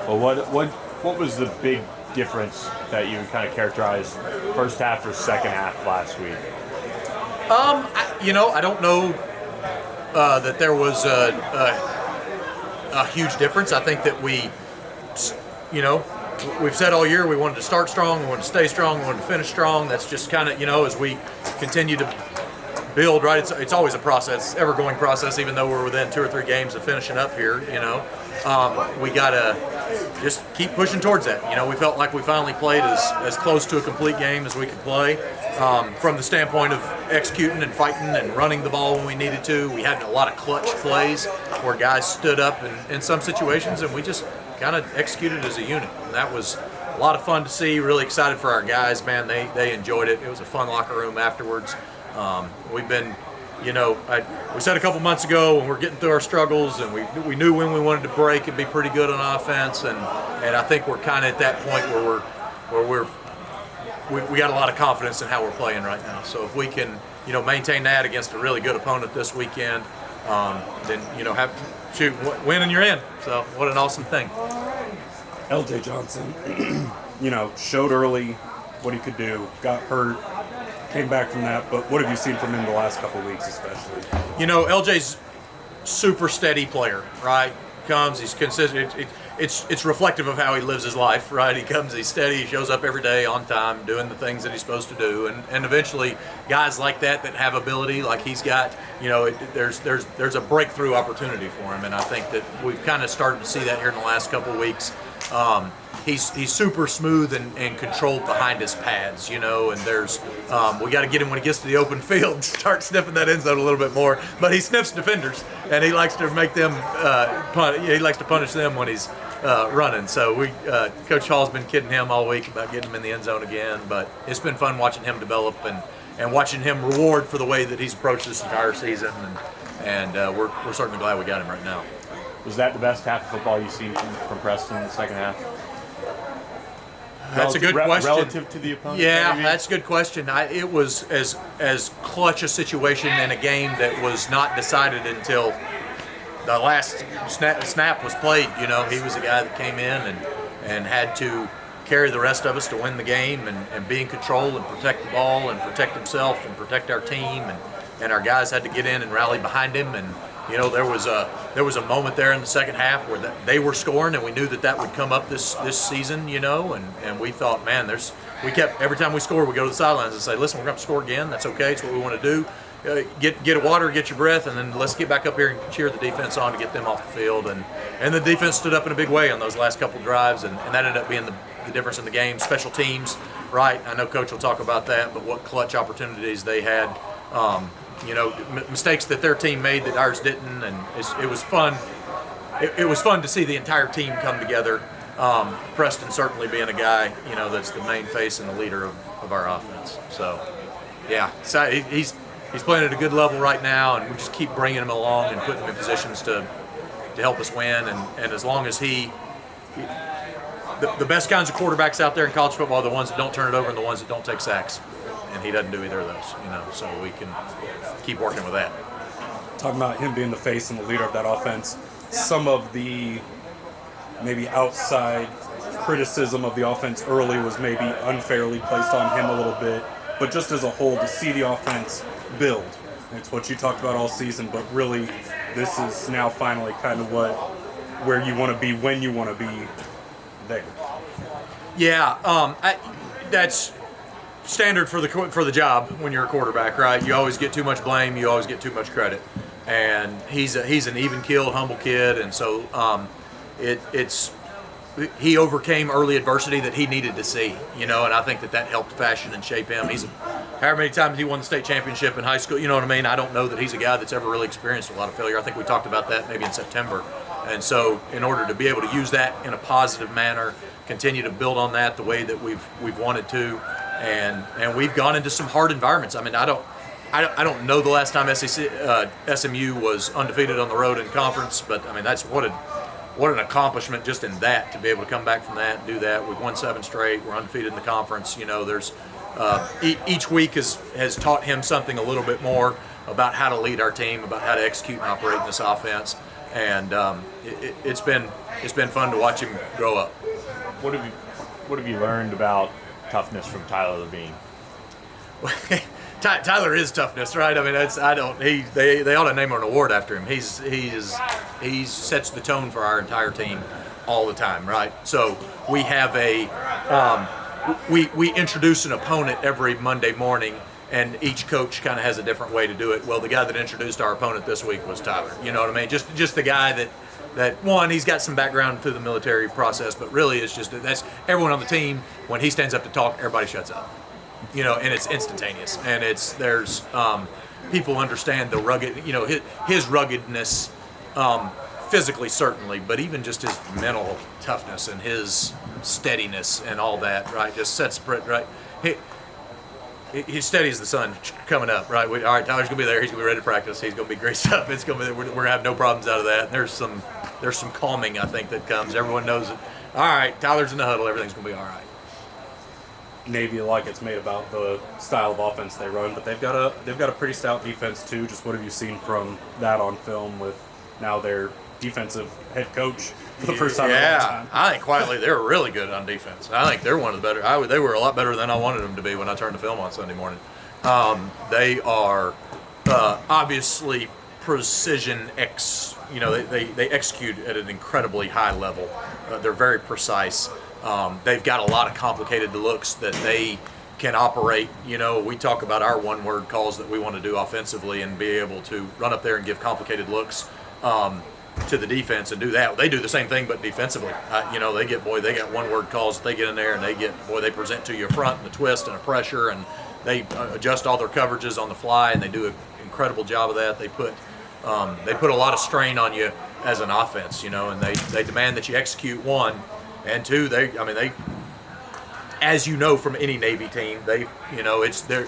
Well, what was the big difference that you would kind of characterize first half or second half last week? I don't know that there was a huge difference. I think that we've said all year we wanted to start strong, we wanted to stay strong, we wanted to finish strong. That's just kind of, as we continue to build, right? It's always a process, ever-going process, even though we're within 2 or 3 games of finishing up here, we got to just keep pushing towards that. We felt like we finally played as close to a complete game as we could play from the standpoint of executing and fighting and running the ball when we needed to. We had a lot of clutch plays where guys stood up in some situations, and we just kind of executed as a unit. And that was a lot of fun to see. Really excited for our guys, man. They enjoyed it. It was a fun locker room afterwards. We've been, we said a couple months ago when we're getting through our struggles, and we knew when we wanted to break and be pretty good on offense, and I think we're kind of at that point where we got a lot of confidence in how we're playing right now. So if we can, maintain that against a really good opponent this weekend, then win and you're in. So what an awesome thing. LJ Johnson, showed early what he could do, got hurt, came back from that, but what have you seen from him the last couple of weeks especially? LJ's super steady player, right? He's consistent. It's reflective of how he lives his life, right? He's steady, he shows up every day on time, doing the things that he's supposed to do, and eventually guys like that have ability like he's got, there's a breakthrough opportunity for him, and I think that we've kind of started to see that here in the last couple of weeks. He's super smooth and controlled behind his pads, and there's we got to get him when he gets to the open field and start sniffing that end zone a little bit more. But he sniffs defenders, and he likes to make them he likes to punish them when he's running. So Coach Hall's been kidding him all week about getting him in the end zone again. But it's been fun watching him develop and watching him reward for the way that he's approached this entire season. And we're certainly glad we got him right now. Was that the best half of football you've seen from Preston in the second half? That's a good question. Relative to the opponent? Yeah, maybe? That's a good question. It was as clutch a situation in a game that was not decided until the last snap was played. He was the guy that came in and had to carry the rest of us to win the game and be in control and protect the ball and protect himself and protect our team. And our guys had to get in and rally behind him. And there was a moment there in the second half where they were scoring, and we knew that would come up this season, and we thought, man, every time we score, we go to the sidelines and say, listen, we're going to score again. That's okay. It's what we want to do. Get a water, get your breath, and then let's get back up here and cheer the defense on to get them off the field. And the defense stood up in a big way on those last couple drives, and that ended up being the difference in the game. Special teams, right? I know Coach will talk about that, but what clutch opportunities they had. Mistakes that their team made that ours didn't, and it was fun. It was fun to see the entire team come together. Preston certainly being a guy, that's the main face and the leader of our offense. So, yeah, so he's playing at a good level right now, and we just keep bringing him along and putting him in positions to help us win. And as long as the best kinds of quarterbacks out there in college football are the ones that don't turn it over and the ones that don't take sacks. And he doesn't do either of those, so we can keep working with that. Talking about him being the face and the leader of that offense, some of the maybe outside criticism of the offense early was maybe unfairly placed on him a little bit, but just as a whole, to see the offense build, it's what you talked about all season, but really this is now finally kind of where you want to be when you want to be there. Yeah, that's standard for the job when you're a quarterback, right? You always get too much blame, you always get too much credit, and he's an even-keeled, humble kid, and so he overcame early adversity that he needed to see, and I think that helped fashion and shape him. However many times he won the state championship in high school, you know what I mean? I don't know that he's a guy that's ever really experienced a lot of failure. I think we talked about that maybe in September, and so in order to be able to use that in a positive manner, continue to build on that the way that we've wanted to. And we've gone into some hard environments. I mean, I don't know the last time SMU was undefeated on the road in conference, but I mean that's what an accomplishment just in that, to be able to come back from that and do that. We've won 7 straight. We're undefeated in the conference. There's each week has taught him something a little bit more about how to lead our team, about how to execute and operate in this offense. and it's been fun to watch him grow up. What have you learned about toughness from Tyler Levine? Tyler is toughness, right? I mean, they ought to name an award after him. He sets the tone for our entire team all the time, right? So we have we introduce an opponent every Monday morning, and each coach kind of has a different way to do it. Well, the guy that introduced our opponent this week was Tyler. You know what I mean? Just the guy that one, he's got some background through the military process, but really it's just that's everyone on the team. When he stands up to talk, everybody shuts up. You know, and it's instantaneous, and there's people understand the rugged, you know, his ruggedness, physically certainly, but even just his mental toughness and his steadiness and all that, right? Just sets right. He's steady as the sun coming up, right? All right, Tyler's gonna be there. He's gonna be ready to practice. He's gonna be greased up. It's gonna be we're gonna have no problems out of that. And there's some calming, I think, that comes. Everyone knows it. All right, Tyler's in the huddle. Everything's gonna be all right. Navy, like it's made about the style of offense they run, but they've got a pretty stout defense too. Just what have you seen from that on film with now their defensive head coach for the first time in a long time? I think quietly they're really good on defense. I think they're one of the better. They were a lot better than I wanted them to be when I turned the film on Sunday morning. They are obviously precision. They execute at an incredibly high level. They're very precise. They've got a lot of complicated looks that they can operate. You know, we talk about our one-word calls that we want to do offensively and be able to run up there and give complicated looks to the defense and do that. They do the same thing, but defensively. They got one-word calls that they get in there and they present to you a front and a twist and a pressure, and they adjust all their coverages on the fly, and they do an incredible job of that. They put a lot of strain on you as an offense, you know, and they demand that you execute one. And two, they, as you know from any Navy team, it's their.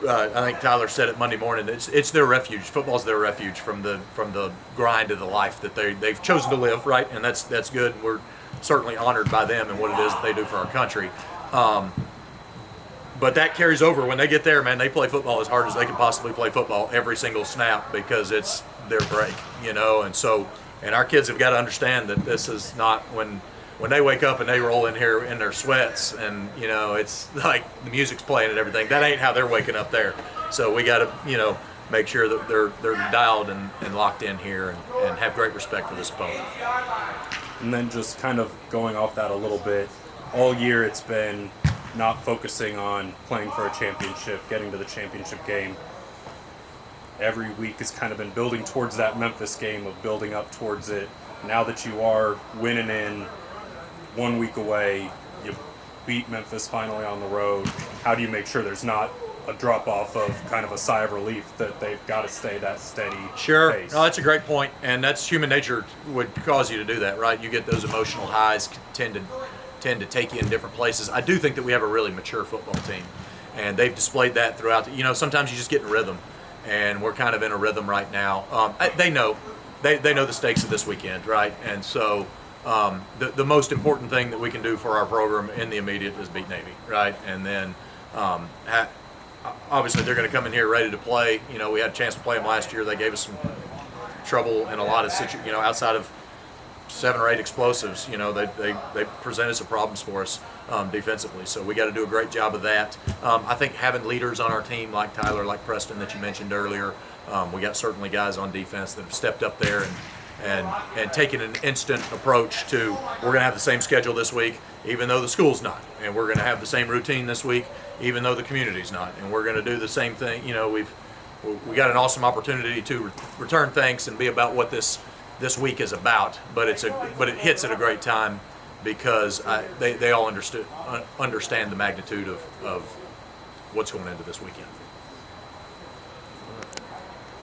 I think Tyler said it Monday morning. It's their refuge. Football's their refuge from the grind of the life that they've chosen to live, right? And that's good. We're certainly honored by them and what it is that they do for our country. But that carries over when they get there, man. They play football as hard as they can possibly play football every single snap because it's their break, you know. And our kids have got to understand that this is not when they wake up and they roll in here in their sweats and, you know, it's like the music's playing and everything. That ain't how they're waking up there. So we got to, make sure that they're dialed and locked in here and have great respect for this opponent. And then just kind of going off that a little bit, all year it's been not focusing on playing for a championship, getting to the championship game. Every week has kind of been building towards that Memphis game, of building up towards it. Now that you are winning in 1 week away, you beat Memphis finally on the road. How do you make sure there's not a drop-off of kind of a sigh of relief that they've got to stay that steady pace? No, that's a great point, and that's human nature would cause you to do that, right? You get those emotional highs tend to take you in different places. I do think that we have a really mature football team, and they've displayed that throughout. Sometimes you just get in rhythm, and we're kind of in a rhythm right now. They know the stakes of this weekend, right? And so the most important thing that we can do for our program in the immediate is beat Navy, right? And then obviously they're going to come in here ready to play. We had a chance to play them last year. They gave us some trouble in a lot of situations, outside of 7 or 8 explosives. They presented some problems for us defensively. So we got to do a great job of that. I think having leaders on our team like Tyler, like Preston that you mentioned earlier, we got certainly guys on defense that have stepped up there and taken an instant approach to, we're going to have the same schedule this week, even though the school's not. And we're going to have the same routine this week, even though the community's not. And we're going to do the same thing. We got an awesome opportunity to return thanks and be about what this week is about. But it hits at a great time because they all understand the magnitude of what's going into this weekend.